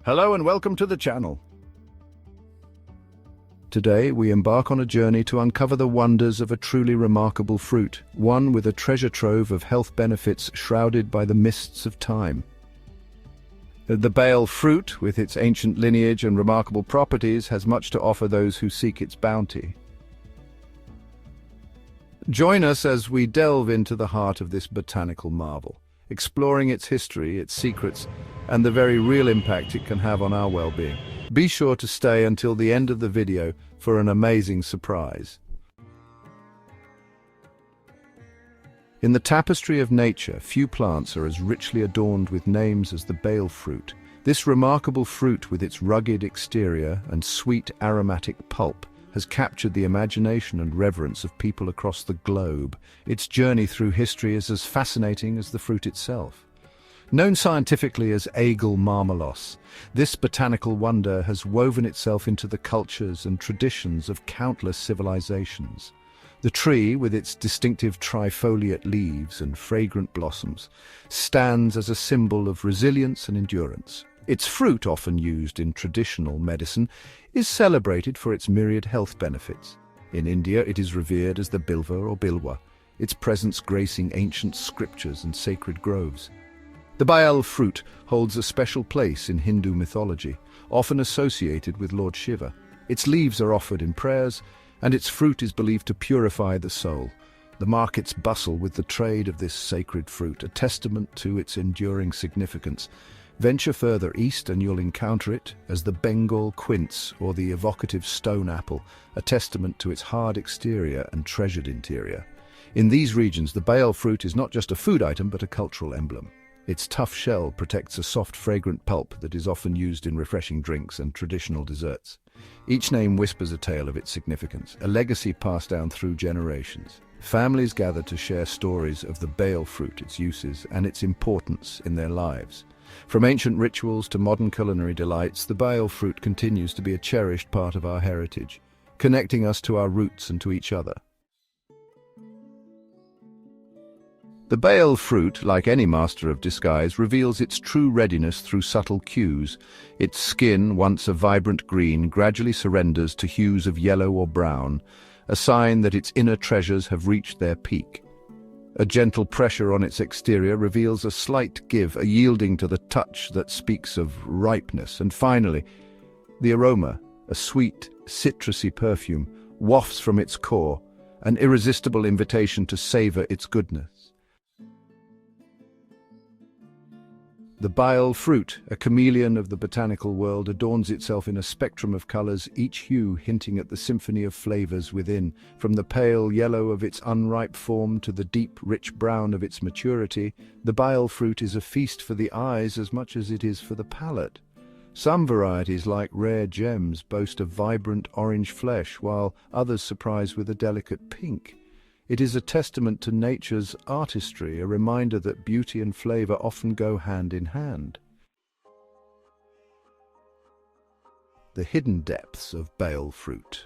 Hello and welcome to the channel. Today we embark on a journey to uncover the wonders of a truly remarkable fruit, one with a treasure trove of health benefits shrouded by the mists of time. The Bael fruit, with its ancient lineage and remarkable properties, has much to offer those who seek its bounty. Join us as we delve into the heart of this botanical marvel, exploring its history, its secrets, and the very real impact it can have on our well-being. Be sure to stay until the end of the video for an amazing surprise. In the tapestry of nature, few plants are as richly adorned with names as the Bael fruit. This remarkable fruit, with its rugged exterior and sweet aromatic pulp, has captured the imagination and reverence of people across the globe. Its journey through history is as fascinating as the fruit itself. Known scientifically as Aegle marmelos, this botanical wonder has woven itself into the cultures and traditions of countless civilizations. The tree, with its distinctive trifoliate leaves and fragrant blossoms, stands as a symbol of resilience and endurance. Its fruit, often used in traditional medicine, is celebrated for its myriad health benefits. In India, it is revered as the bilva or bilwa, its presence gracing ancient scriptures and sacred groves. The Bael fruit holds a special place in Hindu mythology, often associated with Lord Shiva. Its leaves are offered in prayers, and its fruit is believed to purify the soul. The markets bustle with the trade of this sacred fruit, a testament to its enduring significance. Venture further east and you'll encounter it as the Bengal quince or the evocative stone apple, a testament to its hard exterior and treasured interior. In these regions, the Bael fruit is not just a food item but a cultural emblem. Its tough shell protects a soft, fragrant pulp that is often used in refreshing drinks and traditional desserts. Each name whispers a tale of its significance, a legacy passed down through generations. Families gather to share stories of the Bael fruit, its uses, and its importance in their lives. From ancient rituals to modern culinary delights, the Bael fruit continues to be a cherished part of our heritage, connecting us to our roots and to each other. The Bael fruit, like any master of disguise, reveals its true readiness through subtle cues. Its skin, once a vibrant green, gradually surrenders to hues of yellow or brown, a sign that its inner treasures have reached their peak. A gentle pressure on its exterior reveals a slight give, a yielding to the touch that speaks of ripeness. And finally, the aroma, a sweet, citrusy perfume, wafts from its core, an irresistible invitation to savor its goodness. The Bael fruit, a chameleon of the botanical world, adorns itself in a spectrum of colors, each hue hinting at the symphony of flavors within. From the pale yellow of its unripe form to the deep, rich brown of its maturity, the Bael fruit is a feast for the eyes as much as it is for the palate. Some varieties, like rare gems, boast a vibrant orange flesh, while others surprise with a delicate pink. It is a testament to nature's artistry, a reminder that beauty and flavor often go hand in hand. The hidden depths of Bael fruit.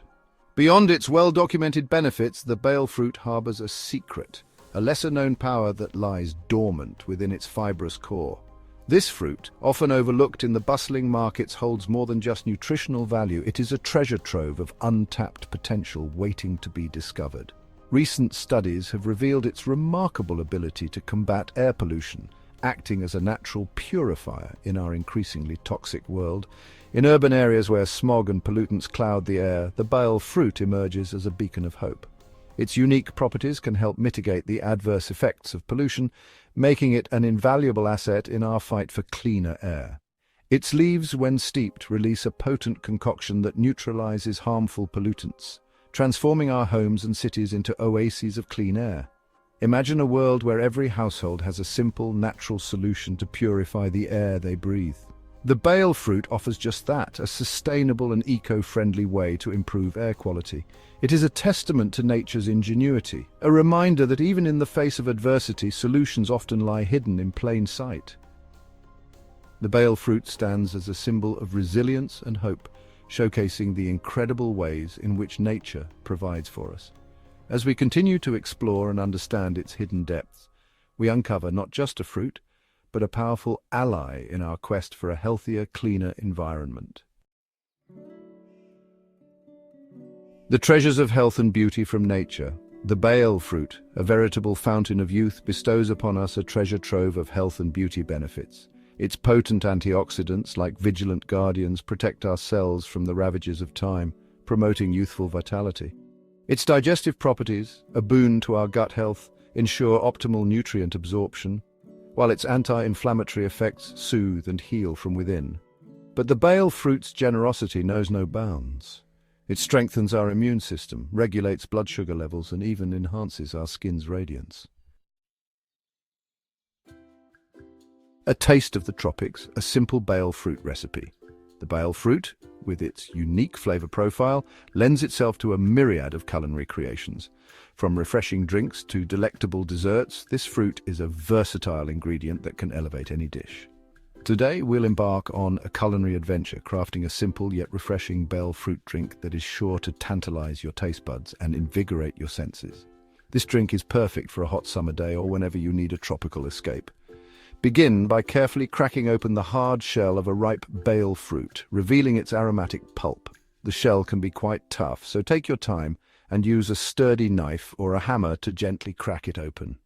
Beyond its well-documented benefits, the Bael fruit harbors a secret, a lesser-known power that lies dormant within its fibrous core. This fruit, often overlooked in the bustling markets, holds more than just nutritional value. It is a treasure trove of untapped potential waiting to be discovered. Recent studies have revealed its remarkable ability to combat air pollution, acting as a natural purifier in our increasingly toxic world. In urban areas where smog and pollutants cloud the air, the Bael fruit emerges as a beacon of hope. Its unique properties can help mitigate the adverse effects of pollution, making it an invaluable asset in our fight for cleaner air. Its leaves, when steeped, release a potent concoction that neutralizes harmful pollutants, transforming our homes and cities into oases of clean air. Imagine a world where every household has a simple, natural solution to purify the air they breathe. The Bael fruit offers just that, a sustainable and eco-friendly way to improve air quality. It is a testament to nature's ingenuity, a reminder that even in the face of adversity, solutions often lie hidden in plain sight. The Bael fruit stands as a symbol of resilience and hope, showcasing the incredible ways in which nature provides for us. As we continue to explore and understand its hidden depths, we uncover not just a fruit, but a powerful ally in our quest for a healthier, cleaner environment. The treasures of health and beauty from nature. The Bael fruit, a veritable fountain of youth, bestows upon us a treasure trove of health and beauty benefits. Its potent antioxidants, like vigilant guardians, protect our cells from the ravages of time, promoting youthful vitality. Its digestive properties, a boon to our gut health, ensure optimal nutrient absorption, while its anti-inflammatory effects soothe and heal from within. But the Bael fruit's generosity knows no bounds. It strengthens our immune system, regulates blood sugar levels, and even enhances our skin's radiance. A taste of the tropics, a simple Bael fruit recipe. The Bael fruit, with its unique flavor profile, lends itself to a myriad of culinary creations. From refreshing drinks to delectable desserts, this fruit is a versatile ingredient that can elevate any dish. Today, we'll embark on a culinary adventure, crafting a simple yet refreshing Bael fruit drink that is sure to tantalize your taste buds and invigorate your senses. This drink is perfect for a hot summer day or whenever you need a tropical escape. Begin by carefully cracking open the hard shell of a ripe Bael fruit, revealing its aromatic pulp. The shell can be quite tough, so take your time and use a sturdy knife or a hammer to gently crack it open.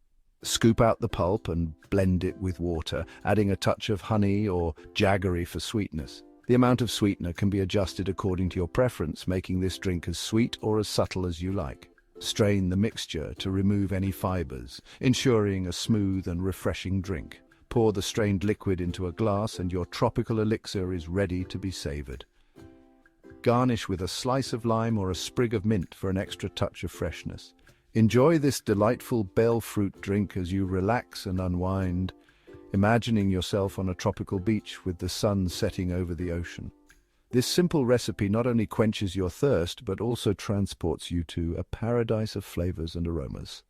Scoop out the pulp and blend it with water, adding a touch of honey or jaggery for sweetness. The amount of sweetener can be adjusted according to your preference, making this drink as sweet or as subtle as you like. Strain the mixture to remove any fibers, ensuring a smooth and refreshing drink. Pour the strained liquid into a glass and your tropical elixir is ready to be savored. Garnish with a slice of lime or a sprig of mint for an extra touch of freshness. Enjoy this delightful Bael fruit drink as you relax and unwind, imagining yourself on a tropical beach with the sun setting over the ocean. This simple recipe not only quenches your thirst, but also transports you to a paradise of flavors and aromas.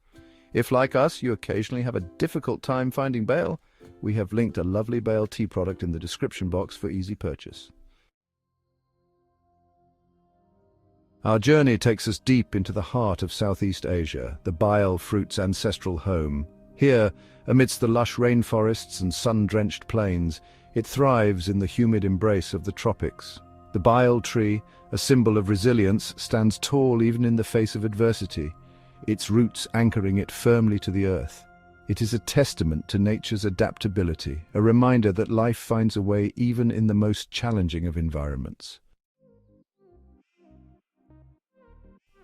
If, like us, you occasionally have a difficult time finding Bael, we have linked a lovely Bael tea product in the description box for easy purchase. Our journey takes us deep into the heart of Southeast Asia, the Bael fruit's ancestral home. Here, amidst the lush rainforests and sun-drenched plains, it thrives in the humid embrace of the tropics. The Bael tree, a symbol of resilience, stands tall even in the face of adversity, its roots anchoring it firmly to the earth. It is a testament to nature's adaptability, a reminder that life finds a way even in the most challenging of environments.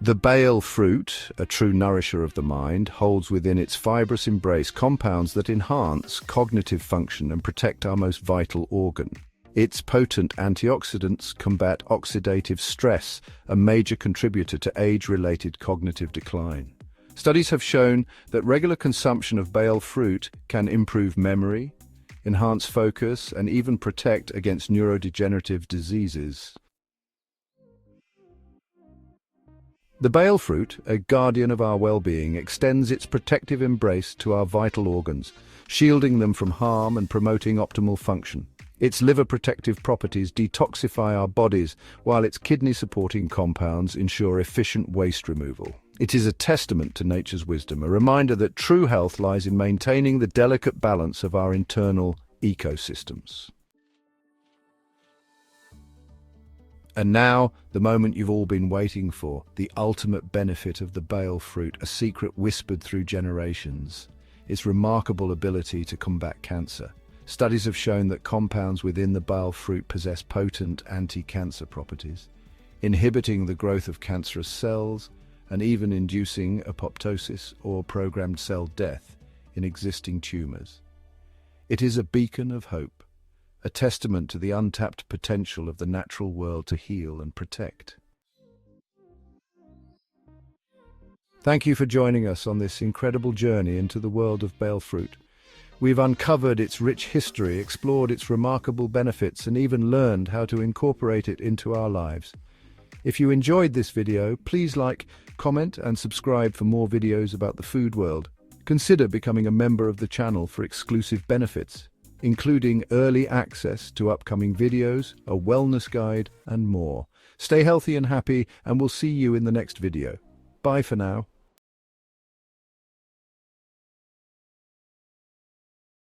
The Bael fruit, a true nourisher of the mind, holds within its fibrous embrace compounds that enhance cognitive function and protect our most vital organ. Its potent antioxidants combat oxidative stress, a major contributor to age-related cognitive decline. Studies have shown that regular consumption of Bael fruit can improve memory, enhance focus, and even protect against neurodegenerative diseases. The Bael fruit, a guardian of our well-being, extends its protective embrace to our vital organs, shielding them from harm and promoting optimal function. Its liver-protective properties detoxify our bodies, while its kidney-supporting compounds ensure efficient waste removal. It is a testament to nature's wisdom, a reminder that true health lies in maintaining the delicate balance of our internal ecosystems. And now, the moment you've all been waiting for, the ultimate benefit of the Bael fruit, a secret whispered through generations, its remarkable ability to combat cancer. Studies have shown that compounds within the Bael fruit possess potent anti-cancer properties, inhibiting the growth of cancerous cells and even inducing apoptosis or programmed cell death in existing tumors. It is a beacon of hope, a testament to the untapped potential of the natural world to heal and protect. Thank you for joining us on this incredible journey into the world of Bael fruit. We've uncovered its rich history, explored its remarkable benefits, and even learned how to incorporate it into our lives. If you enjoyed this video, please like, comment, and subscribe for more videos about the food world. Consider becoming a member of the channel for exclusive benefits, including early access to upcoming videos, a wellness guide, and more. Stay healthy and happy, and we'll see you in the next video. Bye for now.